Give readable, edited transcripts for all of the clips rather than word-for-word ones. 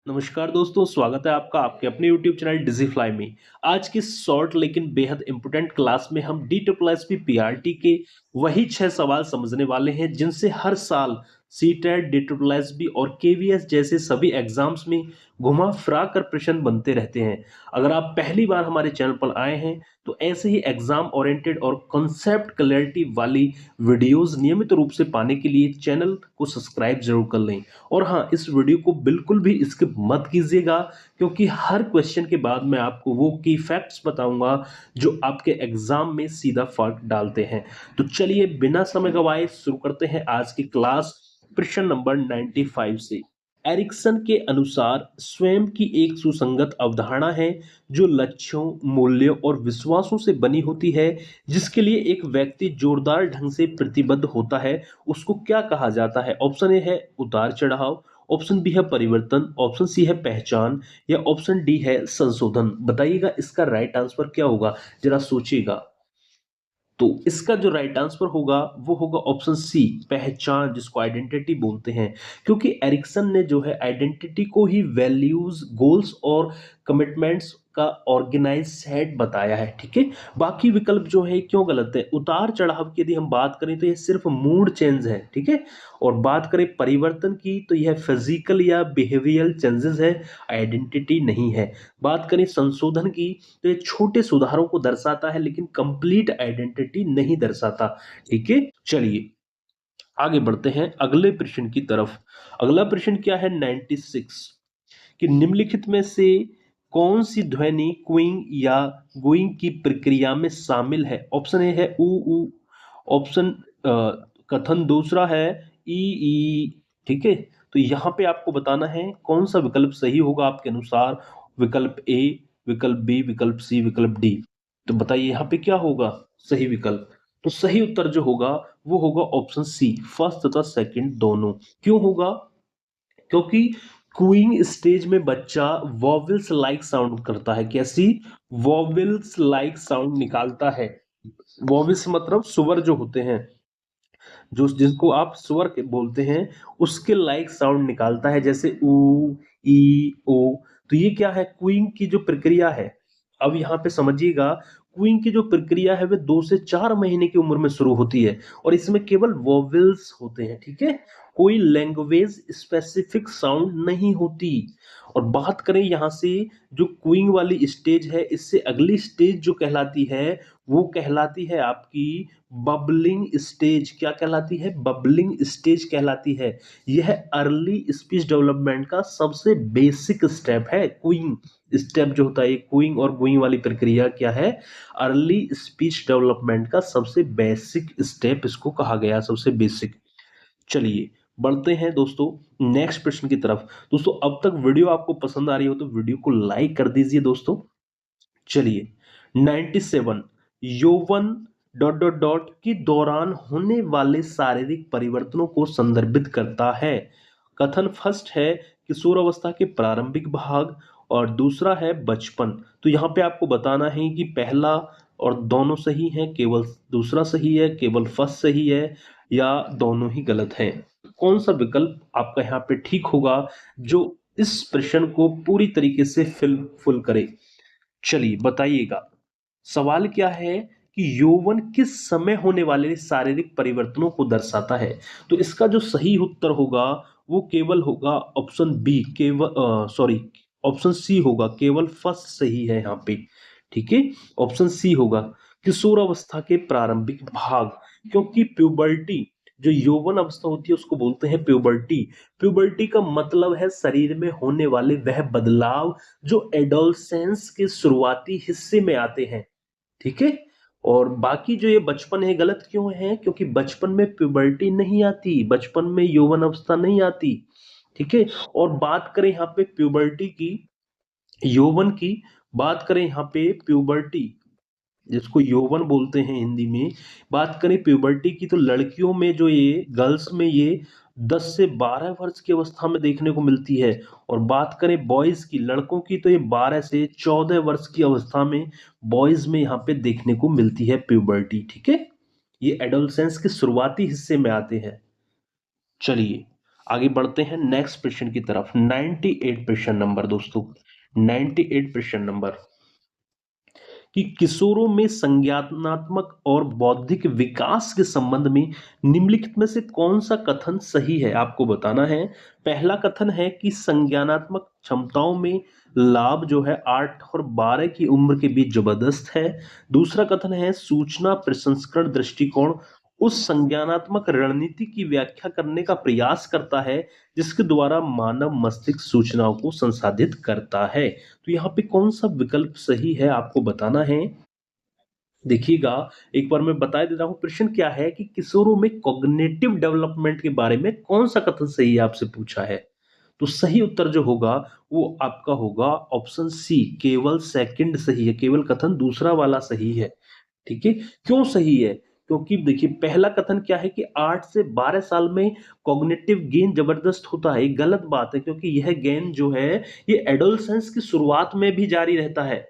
नमस्कार दोस्तों, स्वागत है आपका आपके अपने YouTube चैनल डिजीफ्लाई में। आज की शॉर्ट लेकिन बेहद इंपॉर्टेंट क्लास में हम D triple S P PRT के वही 6 सवाल समझने वाले हैं जिनसे हर साल CTET, D triple S B और केवीएस जैसे सभी एग्जाम्स में घुमा फिरा कर प्रश्न बनते रहते हैं। अगर आप पहली बार हमारे चैनल पर आए हैं तो ऐसे ही एग्जाम ओरिएंटेड और कॉन्सेप्ट क्लैरिटी वाली वीडियोस नियमित रूप से पाने के लिए चैनल को सब्सक्राइब जरूर कर लें। और हाँ, इस वीडियो को बिल्कुल भी स्किप मत कीजिएगा क्योंकि हर क्वेश्चन के बाद मैं आपको वो की फैक्ट्स बताऊंगा जो आपके एग्जाम में सीधा फर्क डालते हैं। तो चलिए बिना समय गवाए शुरू करते हैं आज की क्लास। प्रश्न नंबर 95 से। एरिक्सन के अनुसार स्वयं की एक सुसंगत अवधारणा है जो लक्ष्यों, मूल्यों और विश्वासों से बनी होती है, जिसके लिए एक व्यक्ति जोरदार ढंग से प्रतिबद्ध होता है, उसको क्या कहा जाता है? ऑप्शन ए है उतार चढ़ाव, ऑप्शन बी है परिवर्तन, ऑप्शन सी है पहचान या ऑप्शन डी है संशोधन। बताइएगा इसका राइट आंसर क्या होगा, जरा सोचिएगा। तो इसका जो राइट आंसर होगा वो होगा ऑप्शन सी, पहचान, जिसको आइडेंटिटी बोलते हैं। क्योंकि एरिक्सन ने जो है आइडेंटिटी को ही वैल्यूज, गोल्स और कमिटमेंट्स का ऑर्गेनाइज सेट बताया है। ठीक है, बाकी विकल्प जो है क्यों गलत है? उतार चढ़ाव की यदि हम बात करें तो ये सिर्फ मूड चेंज है। ठीक है, और बात करें परिवर्तन की तो यह फिजिकल या बिहेवियरल चेंजेस है, आइडेंटिटी नहीं है। बात करें संशोधन की तो ये छोटे सुधारों को दर्शाता है लेकिन कंप्लीट आइडेंटिटी नहीं दर्शाता। ठीक है, चलिए आगे बढ़ते हैं अगले प्रश्न की तरफ। अगला प्रश्न क्या है 96, कि निम्नलिखित में से कौन सी ध्वनि क्विंग या गोइंग की प्रक्रिया में शामिल है? ऑप्शन ए है ऊ ऊ, ऑप्शन कथन दूसरा है ई ई। ठीक है, तो यहां पे आपको बताना है कौन सा विकल्प सही होगा आपके अनुसार। विकल्प ए, विकल्प बी, विकल्प सी, विकल्प डी। तो बताइए यहाँ पे क्या होगा सही विकल्प? तो सही उत्तर जो होगा वो होगा ऑप्शन सी, फर्स्ट तथा सेकंड दोनों। क्यों होगा? क्योंकि क्यूइंग स्टेज में बच्चा वॉवेल्स लाइक साउंड करता है। कैसी? वॉवेल्स लाइक साउंड निकालता है। वॉवेल्स मतलब स्वर जो होते हैं, जो जिसको आप स्वर के बोलते हैं, उसके लाइक साउंड निकालता है, जैसे ऊ, ई, ओ। तो ये क्या है? क्यूइंग की जो प्रक्रिया है। अब यहाँ पे समझिएगा, क्यूइंग की जो प्रक्रिया है वह 2 से 4 महीने की उम्र में शुरू होती है और इसमें केवल वॉवेल्स होते हैं। ठीक है, कोई लैंग्वेज स्पेसिफिक साउंड नहीं होती। और बात करें यहाँ से जो क्यूइंग वाली स्टेज है, इससे अगली स्टेज जो कहलाती है वो कहलाती है आपकी बबलिंग स्टेज। क्या कहलाती है? बबलिंग स्टेज कहलाती है। यह अर्ली स्पीच डेवलपमेंट का सबसे बेसिक स्टेप है। क्यूइंग स्टेप जो होता है, क्यूइंग और गोइंग वाली प्रक्रिया क्या है? अर्ली स्पीच डेवलपमेंट का सबसे बेसिक स्टेप इसको कहा गया, सबसे बेसिक। चलिए बढ़ते हैं दोस्तों नेक्स्ट प्रश्न की तरफ। दोस्तों अब तक वीडियो आपको पसंद आ रही हो तो वीडियो को लाइक कर दीजिए दोस्तों। चलिए 97, यौवन डॉट डॉट डॉट के दौरान होने वाले शारीरिक परिवर्तनों को संदर्भित करता है। कथन फर्स्ट है किशोर अवस्था के प्रारंभिक भाग और दूसरा है बचपन। तो यहाँ पे आपको बताना है कि पहला और दोनों सही है, केवल दूसरा सही है, केवल फर्स्ट सही है या दोनों ही गलत है। कौन सा विकल्प आपका यहाँ पे ठीक होगा जो इस प्रश्न को पूरी तरीके से फुल करे? चलिए बताइएगा। सवाल क्या है कि यौवन किस समय होने वाले शारीरिक परिवर्तनों को दर्शाता है? तो इसका जो सही उत्तर होगा वो केवल होगा ऑप्शन बी, केवल सॉरी, ऑप्शन सी होगा, केवल फर्स्ट सही है यहाँ पे। ठीक है, ऑप्शन सी होगा किशोर अवस्था के प्रारंभिक भाग। क्योंकि प्यूबर्टी, जो यौवन अवस्था होती है उसको बोलते हैं प्यूबर्टी। प्यूबर्टी का मतलब है शरीर में होने वाले वह बदलाव जो एडोलसेंस के शुरुआती हिस्से में आते हैं। ठीक है, और बाकी जो ये बचपन है गलत क्यों है? क्योंकि बचपन में प्यूबर्टी नहीं आती, बचपन में यौवन अवस्था नहीं आती। ठीक है, और बात करें यहाँ पे प्यूबर्टी की, यौवन की बात करें यहाँ पे प्यूबर्टी, जिसको यौवन बोलते हैं हिंदी में, बात करें प्यूबर्टी की तो लड़कियों में जो ये गर्ल्स में ये 10 से 12 वर्ष की अवस्था में देखने को मिलती है। और बात करें बॉयज की, लड़कों की, तो ये 12 से 14 वर्ष की अवस्था में बॉयज में यहाँ पे देखने को मिलती है प्यूबर्टी। ठीक है, ये एडोलसेंस के शुरुआती हिस्से में आते हैं। चलिए आगे बढ़ते हैं नेक्स्ट क्वेश्चन की तरफ। 98 क्वेश्चन नंबर दोस्तों, 98 क्वेश्चन नंबर कि किशोरों में संज्ञानात्मक और बौद्धिक विकास के संबंध में निम्नलिखित में से कौन सा कथन सही है, आपको बताना है। पहला कथन है कि संज्ञानात्मक क्षमताओं में लाभ जो है 8 और 12 की उम्र के बीच जबरदस्त है। दूसरा कथन है सूचना प्रसंस्करण दृष्टिकोण उस संज्ञानात्मक रणनीति की व्याख्या करने का प्रयास करता है जिसके द्वारा मानव मस्तिष्क सूचनाओं को संसाधित करता है। तो यहाँ पे कौन सा विकल्प सही है, आपको बताना है। देखिएगा, एक बार मैं बता देता हूं प्रश्न क्या है कि किशोरों में कॉग्निटिव डेवलपमेंट के बारे में कौन सा कथन सही है, आपसे पूछा है। तो सही उत्तर जो होगा वो आपका होगा ऑप्शन सी, केवल सेकंड सही है, केवल कथन दूसरा वाला सही है। ठीक है, क्यों सही है? क्योंकि देखिए पहला कथन क्या है कि 8 से 12 साल में कॉग्निटिव गेन जबरदस्त होता है, ये गलत बात है क्योंकि यह गेन जो है ये एडोलसेंस की शुरुआत में भी जारी रहता है।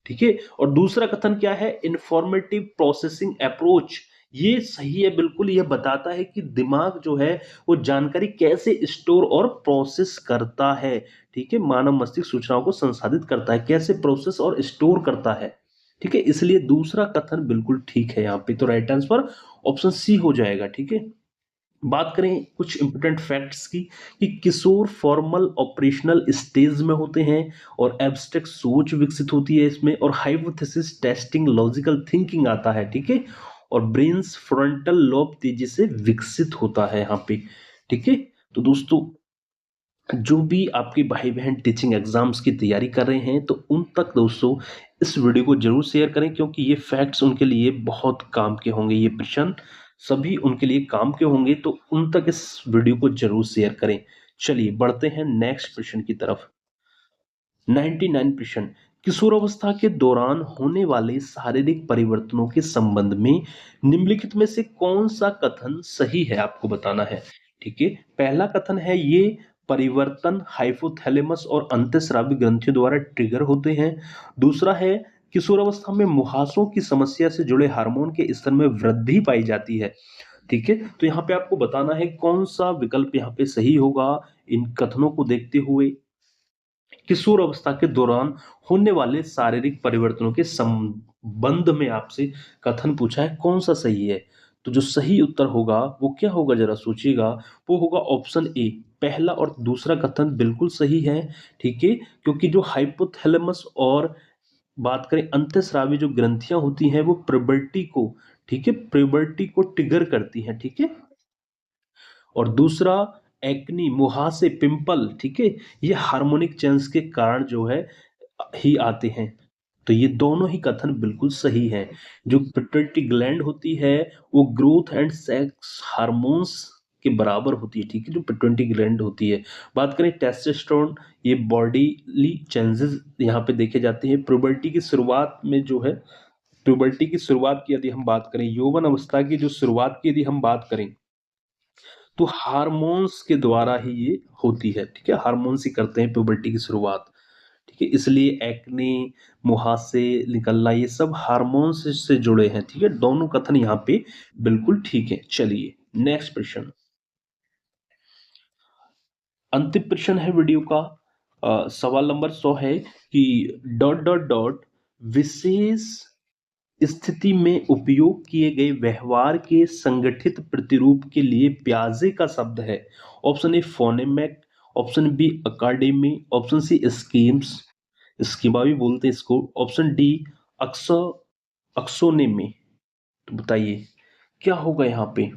ठीक है, और दूसरा कथन क्या है, इंफॉर्मेटिव प्रोसेसिंग अप्रोच, ये सही है बिल्कुल, यह बताता है कि दिमाग जो है वो जानकारी कैसे स्टोर और प्रोसेस करता है। ठीक है, मानव मस्तिष्क सूचनाओं को संसाधित करता है, कैसे प्रोसेस और स्टोर करता है। ठीक है, इसलिए दूसरा कथन बिल्कुल ठीक है यहाँ पे, तो राइट आंसर ऑप्शन सी हो जाएगा। ठीक है, बात करें कुछ इंपॉर्टेंट फैक्ट्स की कि किशोर फॉर्मल ऑपरेशनल स्टेज में होते हैं और एब्स्ट्रैक्ट सोच विकसित होती है इसमें, और हाइपोथेसिस टेस्टिंग लॉजिकल थिंकिंग आता है। ठीक है, और ब्रेन्स फ्रंटल लोब तेजी से विकसित होता है यहाँ पे। ठीक है, तो दोस्तों जो भी आपके भाई बहन टीचिंग एग्जाम्स की तैयारी कर रहे हैं तो उन तक दोस्तों इस वीडियो को जरूर शेयर करें क्योंकि ये फैक्ट्स उनके लिए बहुत काम के होंगे, ये प्रश्न सभी उनके लिए काम के होंगे, तो उन तक इस वीडियो को जरूर शेयर करें। चलिए बढ़ते हैं नेक्स्ट प्रश्न की तरफ। 99 प्रश्न, किशोरावस्था के दौरान होने वाले शारीरिक परिवर्तनों के संबंध में निम्नलिखित में से कौन सा कथन सही है, आपको बताना है। ठीक है, पहला कथन है ये परिवर्तन हाइपोथैलेमस और अंतःस्रावी ग्रंथियों द्वारा ट्रिगर होते हैं। दूसरा है किशोरावस्था में मुहासों की समस्या से जुड़े हार्मोन के स्तर में वृद्धि पाई जाती है। ठीक है, तो यहाँ पे आपको बताना है कौन सा विकल्प यहाँ पे सही होगा इन कथनों को देखते हुए। किशोर अवस्था के दौरान होने वाले शारीरिक परिवर्तनों के संबंध में आपसे कथन पूछा है, कौन सा सही है। तो जो सही उत्तर होगा वो क्या होगा जरा सोचिएगा, वो होगा ऑप्शन ए, पहला और दूसरा कथन बिल्कुल सही है। ठीक है, क्योंकि जो हाइपोथैलेमस और बात करें अंतःस्रावी जो ग्रंथियां होती हैं वो प्यूबर्टी को, ठीक है, प्यूबर्टी को ट्रिगर करती हैं। ठीक है, और दूसरा एक्नी मुहासे पिंपल, ठीक है, ये हार्मोनिक चेंज के कारण जो है ही आते हैं। तो ये दोनों ही कथन बिल्कुल सही हैं। जो पिट्यूटरी ग्लैंड होती है वो ग्रोथ एंड सेक्स हार्मोन्स के बराबर होती है। ठीक है, जो पिट्यूटरी ग्लैंड होती है। बात करें टेस्टोस्टेरोन, ये बॉडीली चेंजेस यहाँ पे देखे जाते हैं प्यूबर्टी की शुरुआत में जो है। प्यूबर्टी की शुरुआत की यदि हम बात करें, यौवन अवस्था की जो शुरुआत की यदि हम बात करें तो हार्मोन्स के द्वारा ही ये होती है। ठीक है, हार्मोन्स ही करते हैं प्यूबर्टी की शुरुआत। ठीक है, इसलिए एक्ने मुहासे निकलना ये सब हार्मोन्स से जुड़े हैं। ठीक है, दोनों कथन यहाँ पे बिल्कुल ठीक है। चलिए नेक्स्ट प्रश्न, अंतिम प्रश्न है वीडियो का। सवाल नंबर 100 है कि डॉट डॉट डॉट विशेष स्थिति में उपयोग किए गए व्यवहार के संगठित प्रतिरूप के लिए प्याजे का शब्द है। Option A phonemic, option B academy, option C schemes, schema भी बोलते हैं इसको, ऑप्शन डी अक्सो अक्सोनेमी। तो बताइए क्या होगा यहाँ पे।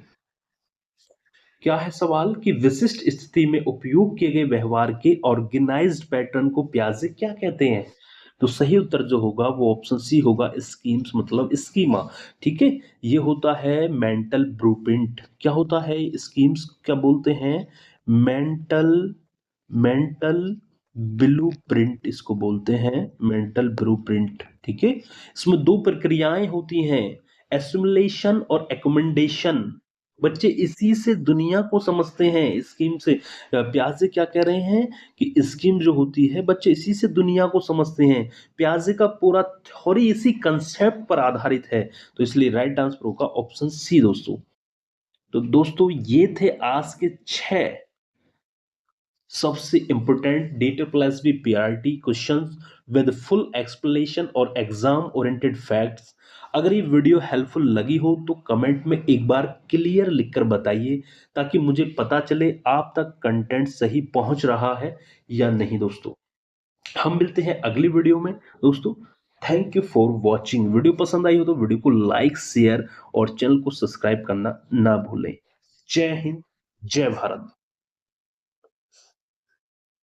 क्या है सवाल कि विशिष्ट स्थिति में उपयोग किए गए व्यवहार के ऑर्गेनाइज्ड पैटर्न को प्याजे क्या कहते हैं। तो सही उत्तर जो होगा वो ऑप्शन सी होगा, स्कीम्स मतलब स्कीमा। ठीक है, ये होता है मेंटल ब्लूप्रिंट। क्या होता है स्कीम्स, क्या बोलते हैं, मेंटल मेंटल ब्लूप्रिंट इसको बोलते हैं, मेंटल ब्लूप्रिंट। ठीक है, इसमें दो प्रक्रियाएं होती हैं, एसिमुलेशन और एकोमेंडेशन। बच्चे इसी से दुनिया को समझते हैं, स्कीम से। प्याजे क्या कह रहे हैं कि स्कीम जो होती है बच्चे इसी से दुनिया को समझते हैं। प्याजे का पूरा थ्योरी इसी कंसेप्ट पर आधारित है, तो इसलिए राइट आंसर होगा ऑप्शन सी दोस्तों। तो दोस्तों ये थे आज के 6 सबसे important data plus B PRT questions with full explanation और एग्जाम ओरिएंटेड फैक्ट्स। अगर ये वीडियो हेल्पफुल लगी हो तो कमेंट में एक बार क्लियर लिखकर बताइए, ताकि मुझे पता चले आप तक कंटेंट सही पहुंच रहा है या नहीं दोस्तों। हम मिलते हैं अगली वीडियो में दोस्तों। Thank you for watching. Video पसंद आई हो तो वीडियो को लाइक शेयर और चैनल को सब्सक्राइब करना ना भूलें। जय हिंद, जय भारत।